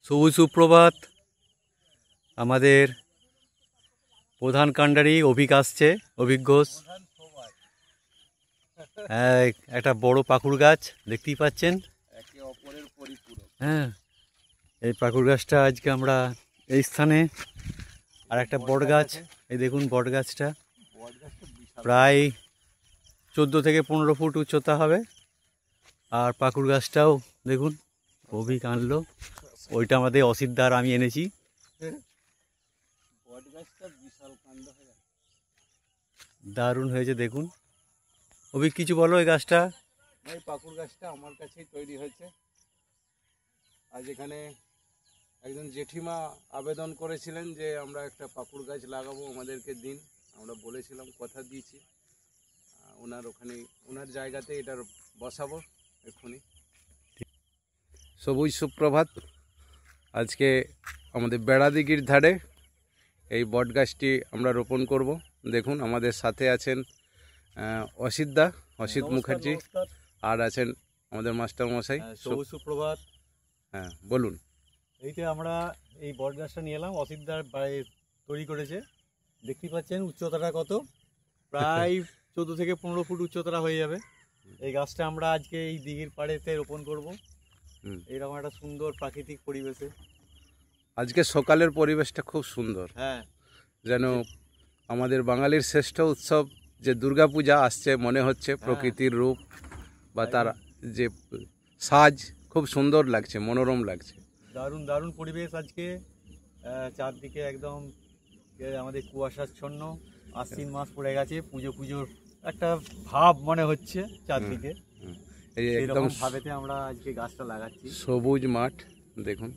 সবুজ সুপ্রভাত। আমাদের প্রধান কাণ্ডারি অভিক আসছে, অভিক ঘোষ। একটা বড় পাকুড় গাছ দেখতেই পাচ্ছেন। হ্যাঁ, এই পাকুড় গাছটা আজকে আমরা এই স্থানে, আর একটা বট গাছ, এই দেখুন বট গাছটা প্রায় 14 থেকে 15 ফুট উচ্চতা হবে। আর পাকুড় গাছটাও দেখুন অভিক আনলো, ওইটা আমাদের অসিদ্ধার আমি এনেছি। দারুণ হয়েছে দেখুন। অভিক কিছু বলো এই গাছটা। এই পাকুড় গাছটা আমার কাছেই তৈরি হয়েছে। আজ এখানে একজন জেঠিমা আবেদন করেছিলেন যে আমরা একটা পাকুড় গাছ লাগাবো, আমাদেরকে দিন। আমরা বলেছিলাম, কথা দিয়েছি, ওনার জায়গাতে এটা বসাবো এক্ষুনি। সবুজ সুপ্রভাত। আজকে আমাদের বেড়াদিঘির ধারে এই বট গাছটি আমরা রোপণ করব। দেখুন আমাদের সাথে আছেন অসিত মুখার্জি, আর আছেন আমাদের মাস্টার মশাই। সবুজ সুপ্রভাত। হ্যাঁ, বলুন। এইটা আমরা এই বট গাছটা নিয়ে এলাম, অসিতদার তৈরি করেছে। দেখতেই পাচ্ছেন উচ্চতাটা কত, প্রায় 14 থেকে 15 ফুট উচ্চতা হয়ে যাবে। এই গাছটা আমরা আজকে এই দিঘির পাড়েতে রোপণ করব, এরকম একটা সুন্দর প্রাকৃতিক পরিবেশে। আজকে সকালের পরিবেশটা খুব সুন্দর। হ্যাঁ, যেন আমাদের বাঙালির শ্রেষ্ঠ উৎসব যে দুর্গাপূজা আসছে মনে হচ্ছে। প্রকৃতির রূপ বা তার যে সাজ খুব সুন্দর লাগছে, মনোরম লাগছে। দারুণ দারুণ পরিবেশ আজকে। চারদিকে একদম আমাদের কুয়াশাচ্ছন্ন। আশ্বিন মাস পড়ে গেছে, পুজোর একটা ভাব মনে হচ্ছে চারদিকে। একদম ভাবেতে আমরা আজকে গাছটা লাগাচ্ছি। সবুজ মাঠ দেখুন।